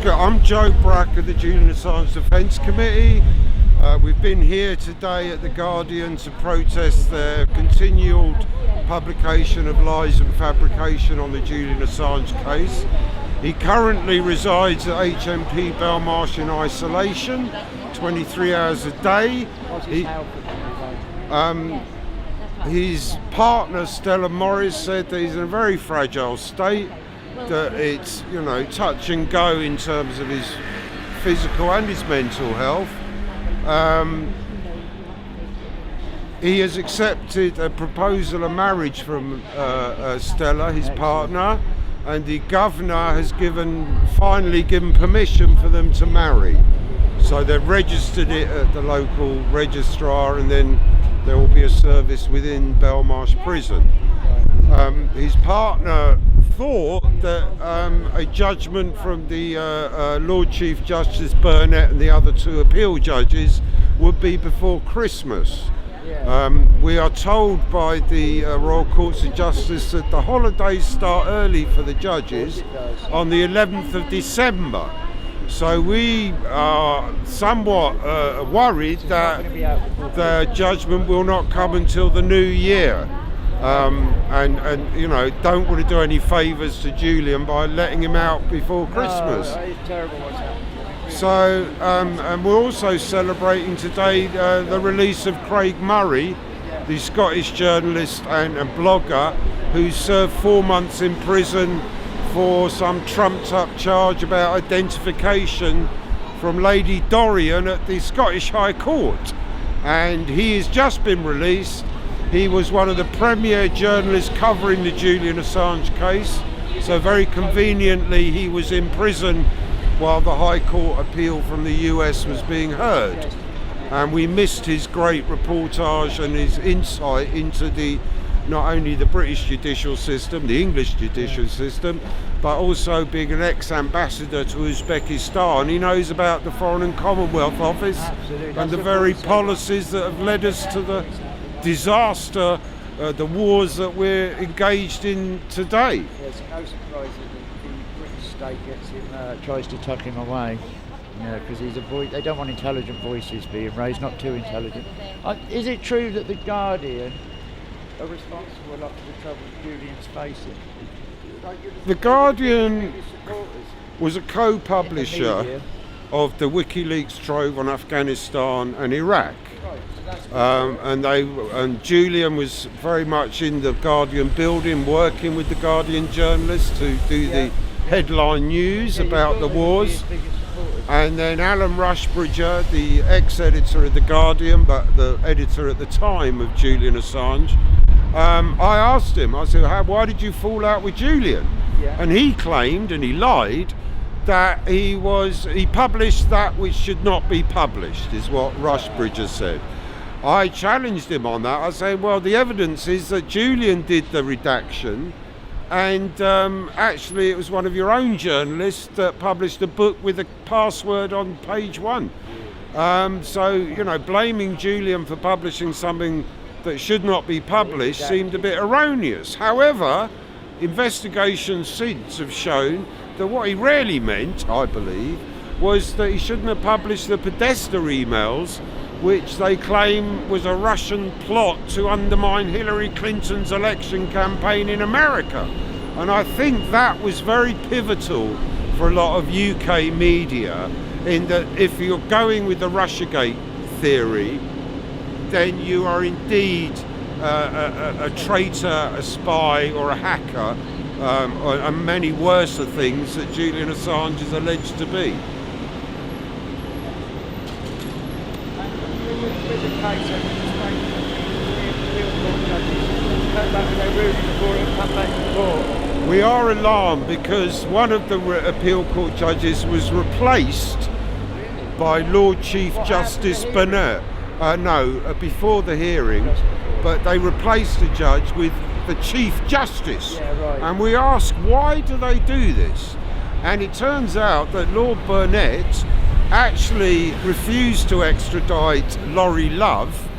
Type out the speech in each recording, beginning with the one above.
Oscar, I'm Joe Brack of the Julian Assange Defence Committee. We've been here today at The Guardian to protest the continued publication of lies and fabrication on the Julian Assange case. He currently resides at HMP Belmarsh in isolation, 23 hours a day. His partner Stella Morris said that he's in a very fragile state, that it's, touch and go in terms of his physical and his mental health. He has accepted a proposal of marriage from Stella, his partner, and the governor has finally given permission for them to marry. So they've registered it at the local registrar, and then there will be a service within Belmarsh prison. His partner thought that a judgment from the Lord Chief Justice Burnett and the other two appeal judges would be before Christmas. We are told by the Royal Courts of Justice that the holidays start early for the judges on the 11th of December. So we are somewhat worried that the judgment will not come until the new year. And don't want to do any favours to Julian by letting him out before Christmas. It's terrible what's happening. So, and we're also celebrating today the release of Craig Murray, the Scottish journalist and blogger who served 4 months in prison for some trumped-up charge about identification from Lady Dorian at the Scottish High Court. And he has just been released. He was one of the premier journalists covering the Julian Assange case, so very conveniently he was in prison while the High Court appeal from the US was being heard. And we missed his great reportage and his insight into not only the British judicial system, the English judicial system, but also being an ex-ambassador to Uzbekistan. He knows about the Foreign and Commonwealth Office and the very policies that have led us to the disaster, the wars that we're engaged in today. It's no surprise that the British state gets him, tries to tuck him away, because he's a voice. They don't want intelligent voices being raised, not too intelligent. Is it true that the Guardian are responsible a lot for the trouble Julian's facing? The Guardian was a co-publisher of the WikiLeaks trove on Afghanistan and Iraq. And Julian was very much in the Guardian building, working with the Guardian journalists to do the headline news about the wars. And then Alan Rushbridger, the ex-editor of the Guardian, but the editor at the time of Julian Assange, I asked him, I said, why did you fall out with Julian? And he claimed, and he lied, that he published that which should not be published, is what Rushbridger said. I challenged him on that. I said, well, the evidence is that Julian did the redaction, and actually it was one of your own journalists that published a book with a password on page 1. So, blaming Julian for publishing something that should not be published seemed a bit erroneous. However, investigations since have shown that what he really meant, I believe, was that he shouldn't have published the Podesta emails, which they claim was a Russian plot to undermine Hillary Clinton's election campaign in America. And I think that was very pivotal for a lot of UK media, in that if you're going with the Russiagate theory, then you are indeed a traitor, a spy or a hacker, and many worse things that Julian Assange is alleged to be. We are alarmed because one of the appeal court judges was replaced by Lord Chief Justice Burnett. Before the hearing, but they replaced the judge with the Chief Justice. And we ask, why do they do this? And it turns out that Lord Burnett actually refused to extradite Laurie Love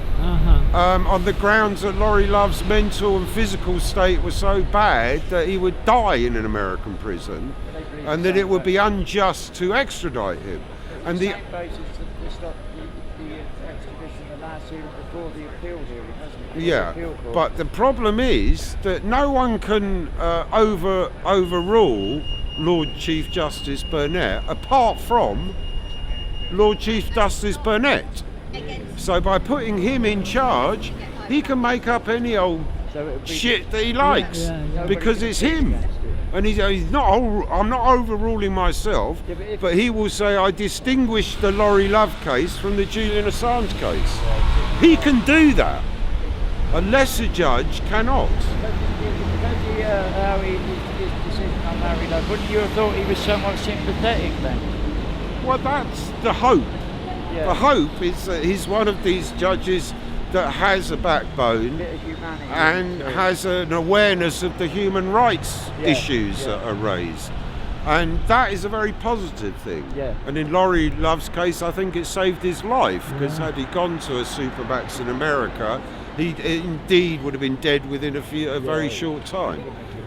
on the grounds that Laurie Love's mental and physical state was so bad that he would die in an American prison. and that it would be unjust to extradite him. And the basis to stop the extradition the last hearing before the appeal hearing, hasn't it? yeah, but the problem is that no one can overrule Lord Chief Justice Burnett apart from Lord Chief Justice Burnett. So by putting him in charge, he can make up any old shit that he likes, because it's him. And he's not. I'm not overruling myself, but he will say I distinguish the Laurie Love case from the Julian Assange case. He can do that. A lesser judge cannot. How his decision on Laurie Love, wouldn't you have thought he was somewhat sympathetic then? Well, that's the hope. Yeah. The hope is that he's one of these judges that has a backbone and has an awareness of the human rights issues that are raised. And that is a very positive thing. Yeah. And in Laurie Love's case, I think it saved his life, because had he gone to a supermax in America, he indeed would have been dead within a very short time.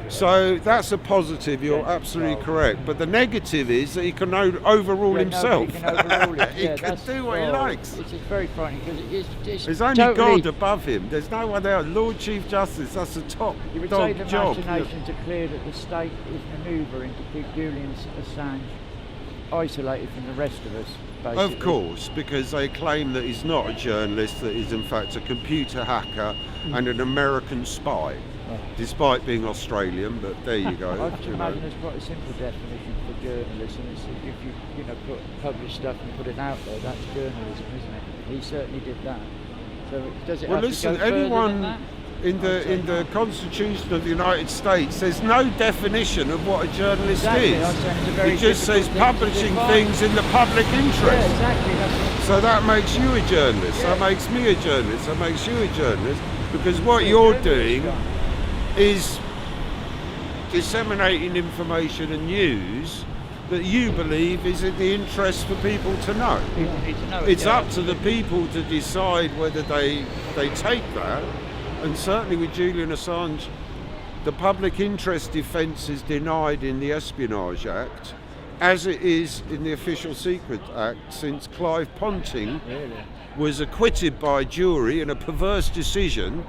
So that's a positive, you're absolutely correct. But the negative is that he can overrule himself. He can overrule it. He can do what he likes. It's very frightening, because it's There's only totally, God above him. There's no one else. Lord Chief Justice, that's the top you would say dog the job. machinations are clear that the state is manoeuvring to keep Julian Assange isolated from the rest of us, basically. Of course, because they claim that he's not a journalist, that he's in fact a computer hacker and an American spy, despite being Australian, but there you go. I can imagine there's quite a simple definition for journalism. It's if you publish stuff and put it out there, that's journalism, isn't it? He certainly did that. So does it Well, have listen, to go further anyone than that? in the Constitution of the United States, there's no definition of what a journalist Exactly, is. I'm saying it's a very It just says difficult thing to publishing define. things in the public interest. Yeah, exactly. That's So that makes you a journalist. Yeah. That makes me a journalist. That makes you a journalist, because what you're doing is disseminating information and news that you believe is in the interest for people to know. people need to know. It's up to the people to decide whether they take that. And certainly with Julian Assange, the public interest defence is denied in the Espionage Act, as it is in the Official Secret Act, since Clive Ponting was acquitted by a jury in a perverse decision,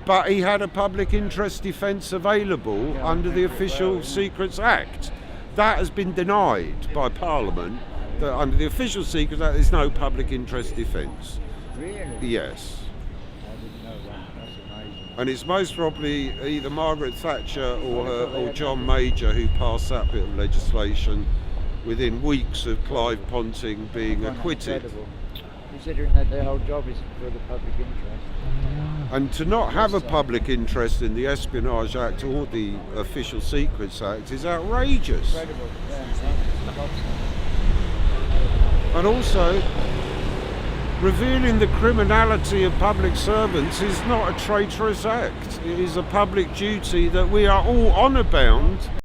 but he had a public interest defence available under the Official Secrets Act. That has been denied by Parliament, that under the Official Secrets Act there's no public interest defence. Really? Yes. I didn't know that. That's amazing. And it's most probably either Margaret Thatcher or John Major who passed that bit of legislation within weeks of Clive Ponting being acquitted. Incredible. Considering that their whole job is for the public interest. And to not have a public interest in the Espionage Act or the Official Secrets Act is outrageous. Incredible. Yeah. And also, revealing the criminality of public servants is not a traitorous act. It is a public duty that we are all honour bound